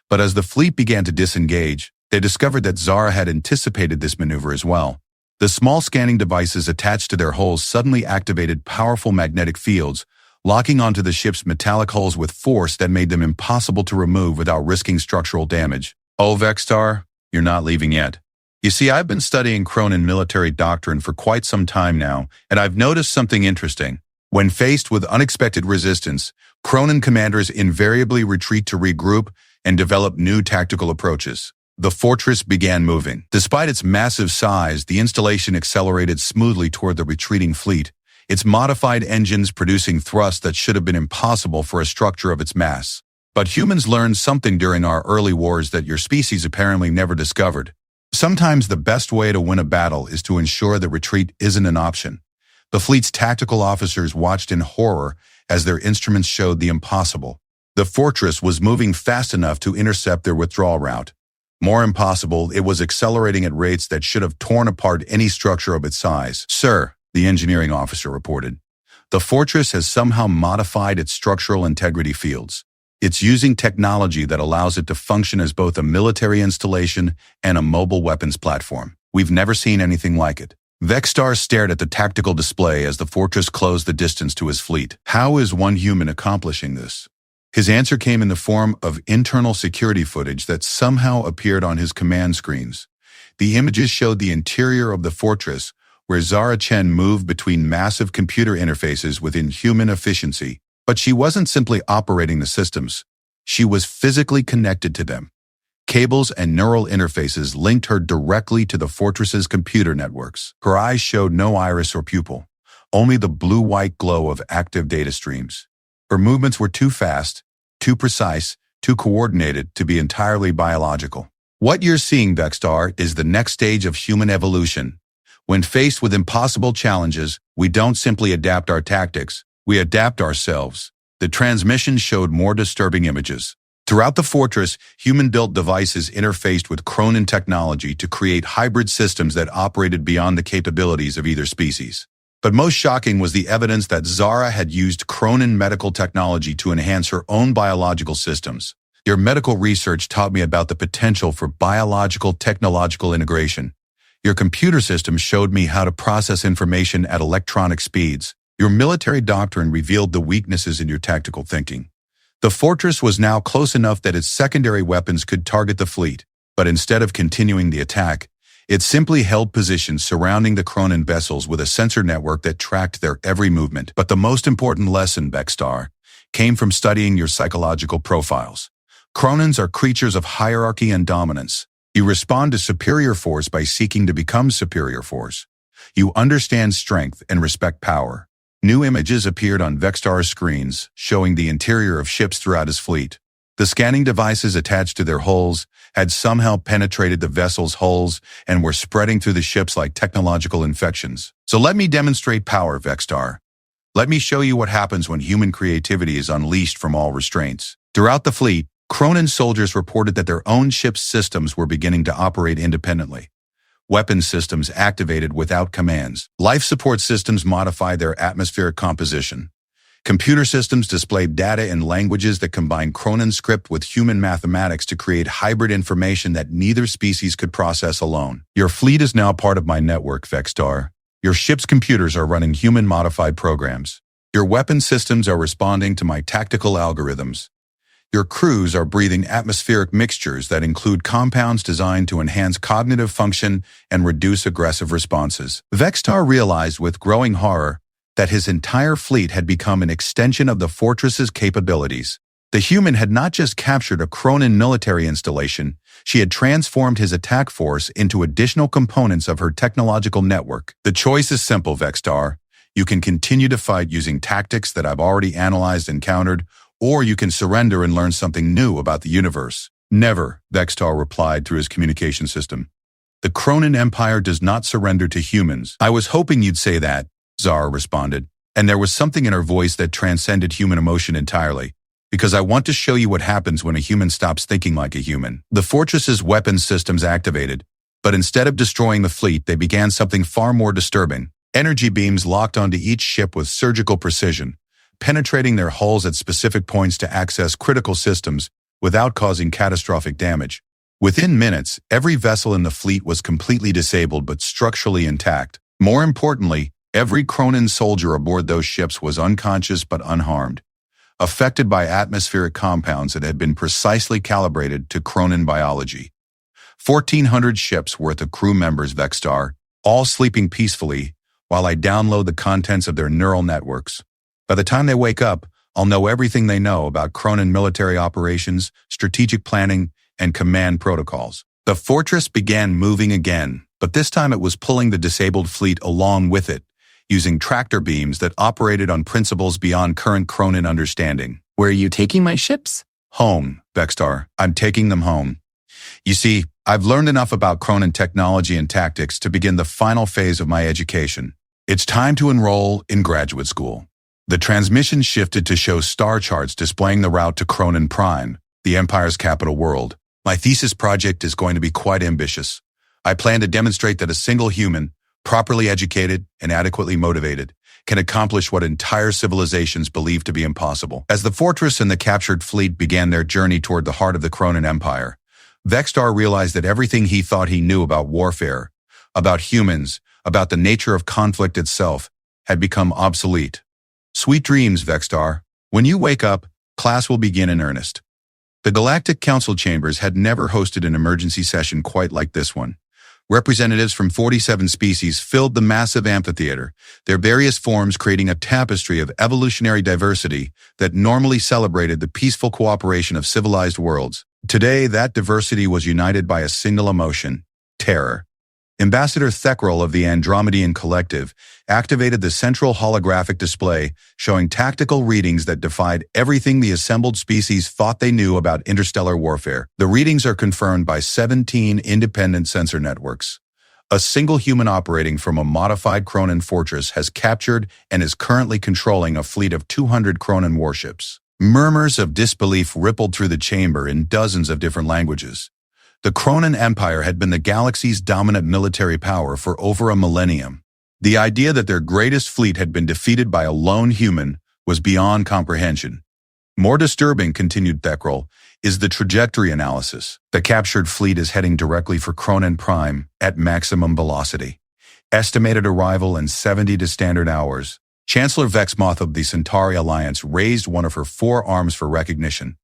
But as the fleet began to disengage, they discovered that Zara had anticipated this maneuver as well. The small scanning devices attached to their hulls suddenly activated powerful magnetic fields, locking onto the ship's metallic hulls with force that made them impossible to remove without risking structural damage. Oh, Vextar, you're not leaving yet. You see, I've been studying Cronin military doctrine for quite some time now, and I've noticed something interesting. When faced with unexpected resistance, Cronin commanders invariably retreat to regroup and develop new tactical approaches. The fortress began moving. Despite its massive size, the installation accelerated smoothly toward the retreating fleet, its modified engines producing thrust that should have been impossible for a structure of its mass. But humans learned something during our early wars that your species apparently never discovered. Sometimes the best way to win a battle is to ensure that retreat isn't an option. The fleet's tactical officers watched in horror as their instruments showed the impossible. The fortress was moving fast enough to intercept their withdrawal route. More impossible, it was accelerating at rates that should have torn apart any structure of its size. Sir, the engineering officer reported, the fortress has somehow modified its structural integrity fields. It's using technology that allows it to function as both a military installation and a mobile weapons platform. We've never seen anything like it. Vextar stared at the tactical display as the fortress closed the distance to his fleet. How is one human accomplishing this? His answer came in the form of internal security footage that somehow appeared on his command screens. The images showed the interior of the fortress, where Zara Chen moved between massive computer interfaces with inhuman efficiency. But she wasn't simply operating the systems. She was physically connected to them. Cables and neural interfaces linked her directly to the fortress's computer networks. Her eyes showed no iris or pupil, only the blue-white glow of active data streams. Her movements were too fast, too precise, too coordinated to be entirely biological. What you're seeing, Vextar, is the next stage of human evolution. When faced with impossible challenges, we don't simply adapt our tactics, we adapt ourselves. The transmission showed more disturbing images. Throughout the fortress, human-built devices interfaced with Cronin technology to create hybrid systems that operated beyond the capabilities of either species. But most shocking was the evidence that Zara had used Cronin medical technology to enhance her own biological systems. Your medical research taught me about the potential for biological-technological integration. Your computer system showed me how to process information at electronic speeds. Your military doctrine revealed the weaknesses in your tactical thinking. The fortress was now close enough that its secondary weapons could target the fleet, but instead of continuing the attack, it simply held positions surrounding the Cronin vessels with a sensor network that tracked their every movement. But the most important lesson, Vextar, came from studying your psychological profiles. Cronins are creatures of hierarchy and dominance. You respond to superior force by seeking to become superior force. You understand strength and respect power. New images appeared on Vextar's screens, showing the interior of ships throughout his fleet. The scanning devices attached to their hulls had somehow penetrated the vessel's hulls and were spreading through the ships like technological infections. So let me demonstrate power, Vextar. Let me show you what happens when human creativity is unleashed from all restraints. Throughout the fleet, Cronin soldiers reported that their own ship's systems were beginning to operate independently. Weapon systems activated without commands. Life support systems modified their atmospheric composition. Computer systems displayed data in languages that combined Cronin script with human mathematics to create hybrid information that neither species could process alone. Your fleet is now part of my network, Vextar. Your ship's computers are running human-modified programs. Your weapon systems are responding to my tactical algorithms. Your crews are breathing atmospheric mixtures that include compounds designed to enhance cognitive function and reduce aggressive responses. Vextar realized with growing horror that his entire fleet had become an extension of the fortress's capabilities. The human had not just captured a Cronin military installation, she had transformed his attack force into additional components of her technological network. The choice is simple, Vextar. You can continue to fight using tactics that I've already analyzed and countered, or you can surrender and learn something new about the universe. Never, Vextar replied through his communication system. The Cronin Empire does not surrender to humans. I was hoping you'd say that, Zara responded, and there was something in her voice that transcended human emotion entirely. Because I want to show you what happens when a human stops thinking like a human. The fortress's weapons systems activated, but instead of destroying the fleet, they began something far more disturbing. Energy beams locked onto each ship with surgical precision, penetrating their hulls at specific points to access critical systems without causing catastrophic damage. Within minutes, every vessel in the fleet was completely disabled but structurally intact. More importantly, every Cronin soldier aboard those ships was unconscious but unharmed, affected by atmospheric compounds that had been precisely calibrated to Cronin biology. 1,400 ships worth of crew members, Vextar, all sleeping peacefully while I download the contents of their neural networks. By the time they wake up, I'll know everything they know about Cronin military operations, strategic planning, and command protocols. The fortress began moving again, but this time it was pulling the disabled fleet along with it, using tractor beams that operated on principles beyond current Cronin understanding. Where are you taking my ships? Home, Vextar. I'm taking them home. You see, I've learned enough about Cronin technology and tactics to begin the final phase of my education. It's time to enroll in graduate school. The transmission shifted to show star charts displaying the route to Cronin Prime, the Empire's capital world. My thesis project is going to be quite ambitious. I plan to demonstrate that a single human, properly educated and adequately motivated, can accomplish what entire civilizations believe to be impossible. As the fortress and the captured fleet began their journey toward the heart of the Cronin Empire, Vextar realized that everything he thought he knew about warfare, about humans, about the nature of conflict itself, had become obsolete. Sweet dreams, Vextar. When you wake up, class will begin in earnest. The Galactic Council chambers had never hosted an emergency session quite like this one. Representatives from 47 species filled the massive amphitheater, their various forms creating a tapestry of evolutionary diversity that normally celebrated the peaceful cooperation of civilized worlds. Today, that diversity was united by a single emotion: terror. Ambassador Theckrell of the Andromedan Collective activated the central holographic display, showing tactical readings that defied everything the assembled species thought they knew about interstellar warfare. The readings are confirmed by 17 independent sensor networks. A single human operating from a modified Cronin fortress has captured and is currently controlling a fleet of 200 Cronin warships. Murmurs of disbelief rippled through the chamber in dozens of different languages. The Cronin Empire had been the galaxy's dominant military power for over a millennium. The idea that their greatest fleet had been defeated by a lone human was beyond comprehension. More disturbing, continued Theckrell, is the trajectory analysis. The captured fleet is heading directly for Cronin Prime at maximum velocity. Estimated arrival in 70 to standard hours. Chancellor Vexmoth of the Centauri Alliance raised one of her forearms for recognition.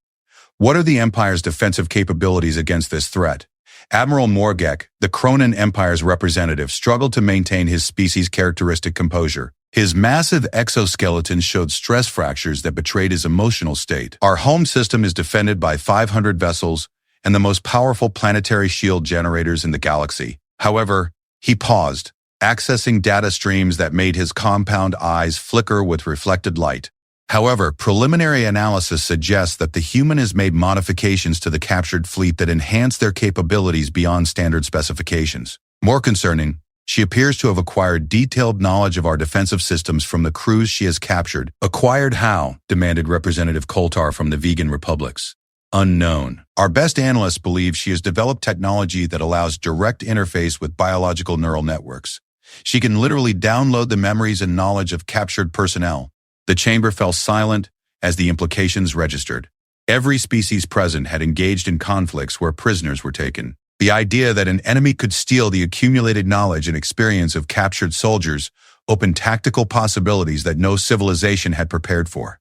What are the Empire's defensive capabilities against this threat? Admiral Morgek, the Cronin Empire's representative, struggled to maintain his species' characteristic composure. His massive exoskeleton showed stress fractures that betrayed his emotional state. Our home system is defended by 500 vessels and the most powerful planetary shield generators in the galaxy. However, he paused, accessing data streams that made his compound eyes flicker with reflected light. However, preliminary analysis suggests that the human has made modifications to the captured fleet that enhance their capabilities beyond standard specifications. More concerning, she appears to have acquired detailed knowledge of our defensive systems from the crews she has captured. Acquired how? Demanded Representative Koltar from the Vegan Republics. Unknown. Our best analysts believe she has developed technology that allows direct interface with biological neural networks. She can literally download the memories and knowledge of captured personnel. The chamber fell silent as the implications registered. Every species present had engaged in conflicts where prisoners were taken. The idea that an enemy could steal the accumulated knowledge and experience of captured soldiers opened tactical possibilities that no civilization had prepared for.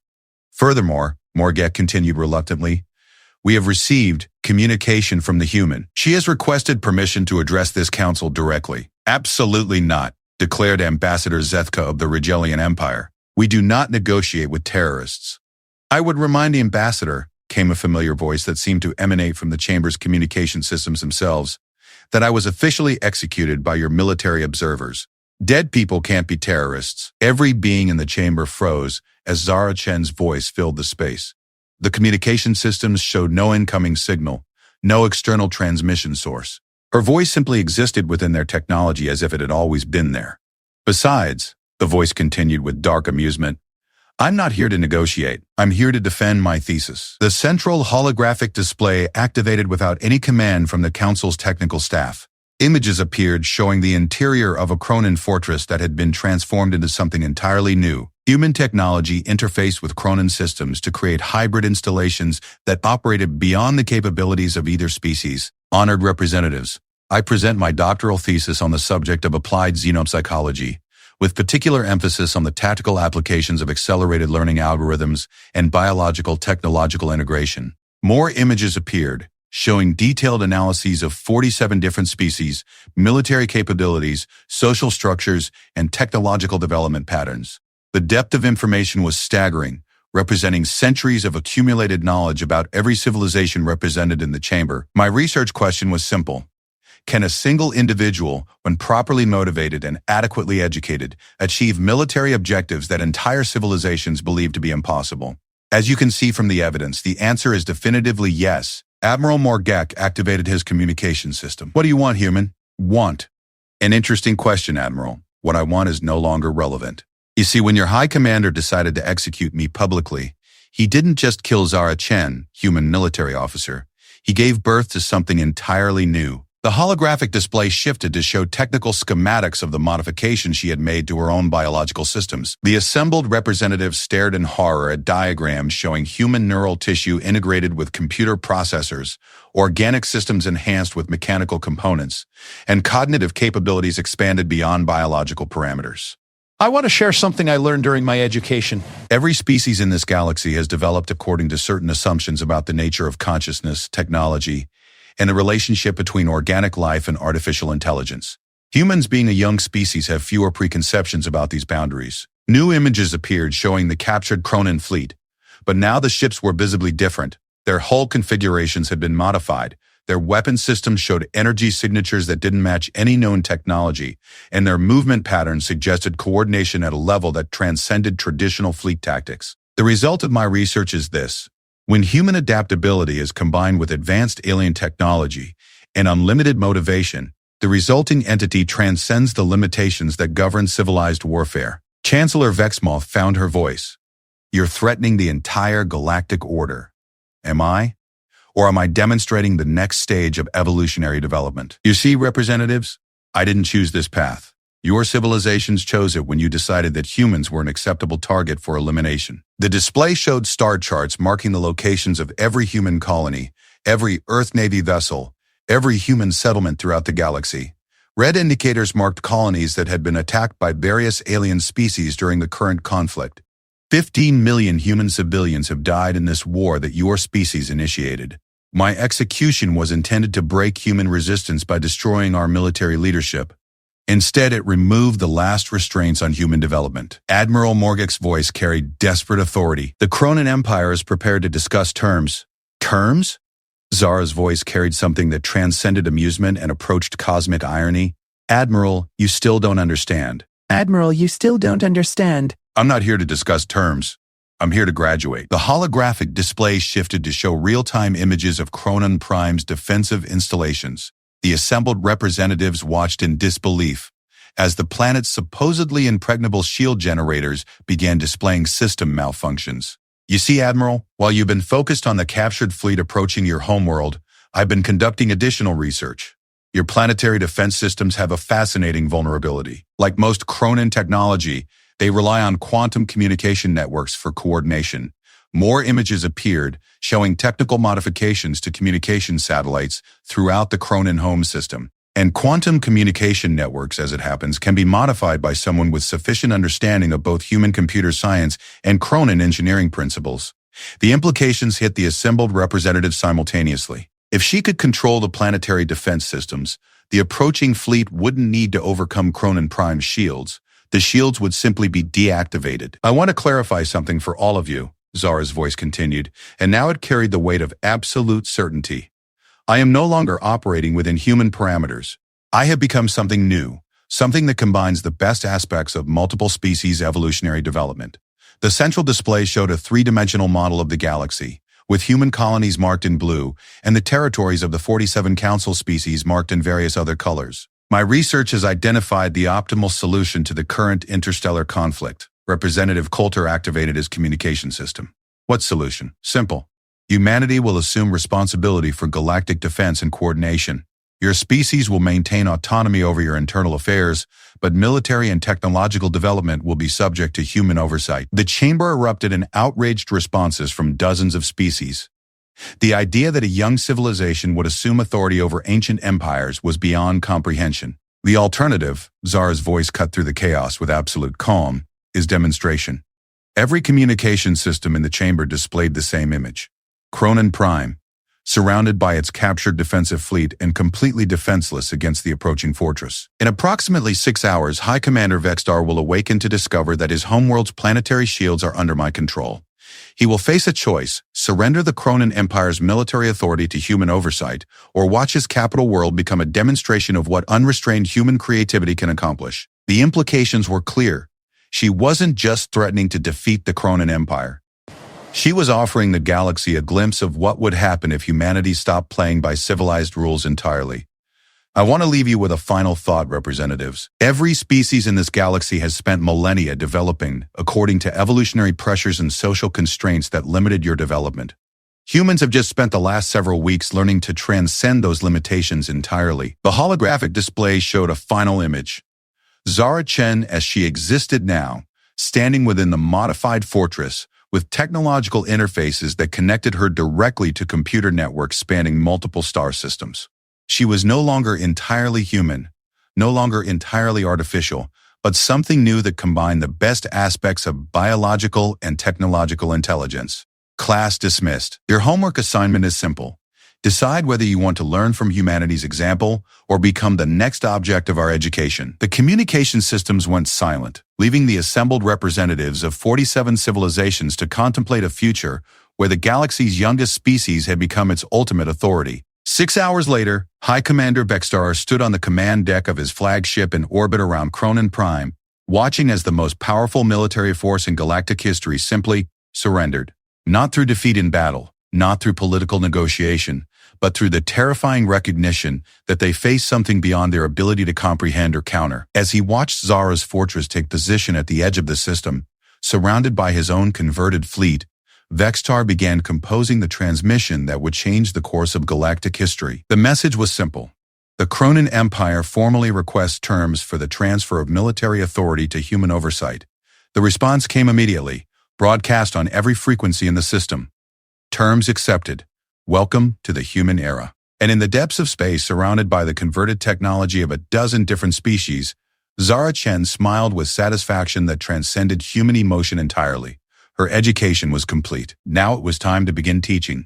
Furthermore, Morgek continued reluctantly, we have received communication from the human. She has requested permission to address this council directly. Absolutely not, declared Ambassador Zethka of the Rigelian Empire. We do not negotiate with terrorists. I would remind the ambassador, came a familiar voice that seemed to emanate from the chamber's communication systems themselves, that I was officially executed by your military observers. Dead people can't be terrorists. Every being in the chamber froze as Zara Chen's voice filled the space. The communication systems showed no incoming signal, no external transmission source. Her voice simply existed within their technology as if it had always been there. Besides, the voice continued with dark amusement, I'm not here to negotiate. I'm here to defend my thesis. The central holographic display activated without any command from the Council's technical staff. Images appeared showing the interior of a Cronin fortress that had been transformed into something entirely new. Human technology interfaced with Cronin systems to create hybrid installations that operated beyond the capabilities of either species. Honored representatives, I present my doctoral thesis on the subject of applied xenopsychology, with particular emphasis on the tactical applications of accelerated learning algorithms and biological technological integration. More images appeared, showing detailed analyses of 47 different species, military capabilities, social structures, and technological development patterns. The depth of information was staggering, representing centuries of accumulated knowledge about every civilization represented in the chamber. My research question was simple. Can a single individual, when properly motivated and adequately educated, achieve military objectives that entire civilizations believe to be impossible? As you can see from the evidence, the answer is definitively yes. Admiral Morgek activated his communication system. What do you want, human? Want. An interesting question, Admiral. What I want is no longer relevant. You see, when your High Commander decided to execute me publicly, he didn't just kill Zara Chen, human military officer. He gave birth to something entirely new. The holographic display shifted to show technical schematics of the modifications she had made to her own biological systems. The assembled representatives stared in horror at diagrams showing human neural tissue integrated with computer processors, organic systems enhanced with mechanical components, and cognitive capabilities expanded beyond biological parameters. I want to share something I learned during my education. Every species in this galaxy has developed according to certain assumptions about the nature of consciousness, technology, and the relationship between organic life and artificial intelligence. Humans, being a young species, have fewer preconceptions about these boundaries. New images appeared showing the captured Cronin fleet, but now the ships were visibly different. Their hull configurations had been modified. Their weapon systems showed energy signatures that didn't match any known technology, and their movement patterns suggested coordination at a level that transcended traditional fleet tactics. The result of my research is this. When human adaptability is combined with advanced alien technology and unlimited motivation, the resulting entity transcends the limitations that govern civilized warfare. Chancellor Vexmoth found her voice. You're threatening the entire galactic order. Am I? Or am I demonstrating the next stage of evolutionary development? You see, representatives, I didn't choose this path. Your civilizations chose it when you decided that humans were an acceptable target for elimination. The display showed star charts marking the locations of every human colony, every Earth Navy vessel, every human settlement throughout the galaxy. Red indicators marked colonies that had been attacked by various alien species during the current conflict. 15 million human civilians have died in this war that your species initiated. My execution was intended to break human resistance by destroying our military leadership. Instead, it removed the last restraints on human development. Admiral Morgek's voice carried desperate authority. The Cronin Empire is prepared to discuss terms. Terms? Zara's voice carried something that transcended amusement and approached cosmic irony. Admiral, you still don't understand. Admiral, you still don't understand. I'm not here to discuss terms. I'm here to graduate. The holographic display shifted to show real-time images of Cronin Prime's defensive installations. The assembled representatives watched in disbelief as the planet's supposedly impregnable shield generators began displaying system malfunctions. You see, Admiral, while you've been focused on the captured fleet approaching your homeworld, I've been conducting additional research. Your planetary defense systems have a fascinating vulnerability. Like most Cronin technology, they rely on quantum communication networks for coordination. More images appeared, showing technical modifications to communication satellites throughout the Cronin home system. And quantum communication networks, as it happens, can be modified by someone with sufficient understanding of both human computer science and Cronin engineering principles. The implications hit the assembled representatives simultaneously. If she could control the planetary defense systems, the approaching fleet wouldn't need to overcome Cronin Prime's shields. The shields would simply be deactivated. I want to clarify something for all of you, Zara's voice continued, and now it carried the weight of absolute certainty. I am no longer operating within human parameters. I have become something new, something that combines the best aspects of multiple species evolutionary development. The central display showed a three-dimensional model of the galaxy, with human colonies marked in blue and the territories of the 47 council species marked in various other colors. My research has identified the optimal solution to the current interstellar conflict. Representative Coulter activated his communication system. What solution? Simple. Humanity will assume responsibility for galactic defense and coordination. Your species will maintain autonomy over your internal affairs, but military and technological development will be subject to human oversight. The chamber erupted in outraged responses from dozens of species. The idea that a young civilization would assume authority over ancient empires was beyond comprehension. The alternative, Zara's voice cut through the chaos with absolute calm, is demonstration. Every communication system in the chamber displayed the same image. Cronin Prime, surrounded by its captured defensive fleet and completely defenseless against the approaching fortress. In approximately 6 hours, High Commander Vextar will awaken to discover that his homeworld's planetary shields are under my control. He will face a choice: surrender the Cronin Empire's military authority to human oversight, or watch his capital world become a demonstration of what unrestrained human creativity can accomplish. The implications were clear. She wasn't just threatening to defeat the Cronin Empire. She was offering the galaxy a glimpse of what would happen if humanity stopped playing by civilized rules entirely. I want to leave you with a final thought, representatives. Every species in this galaxy has spent millennia developing according to evolutionary pressures and social constraints that limited your development. Humans have just spent the last several weeks learning to transcend those limitations entirely. The holographic display showed a final image. Zara Chen as she existed now, standing within the modified fortress, with technological interfaces that connected her directly to computer networks spanning multiple star systems. She was no longer entirely human, no longer entirely artificial, but something new that combined the best aspects of biological and technological intelligence. Class dismissed. Your homework assignment is simple. Decide whether you want to learn from humanity's example or become the next object of our education. The communication systems went silent, leaving the assembled representatives of 47 civilizations to contemplate a future where the galaxy's youngest species had become its ultimate authority. 6 hours later, High Commander Vextar stood on the command deck of his flagship in orbit around Cronin Prime, watching as the most powerful military force in galactic history simply surrendered. Not through defeat in battle, not through political negotiation, but through the terrifying recognition that they faced something beyond their ability to comprehend or counter. As he watched Zara's fortress take position at the edge of the system, surrounded by his own converted fleet, Vextar began composing the transmission that would change the course of galactic history. The message was simple. The Cronin Empire formally requests terms for the transfer of military authority to human oversight. The response came immediately, broadcast on every frequency in the system. Terms accepted. Welcome to the human era. And in the depths of space, surrounded by the converted technology of a dozen different species, Zara Chen smiled with satisfaction that transcended human emotion entirely. Her education was complete. Now it was time to begin teaching.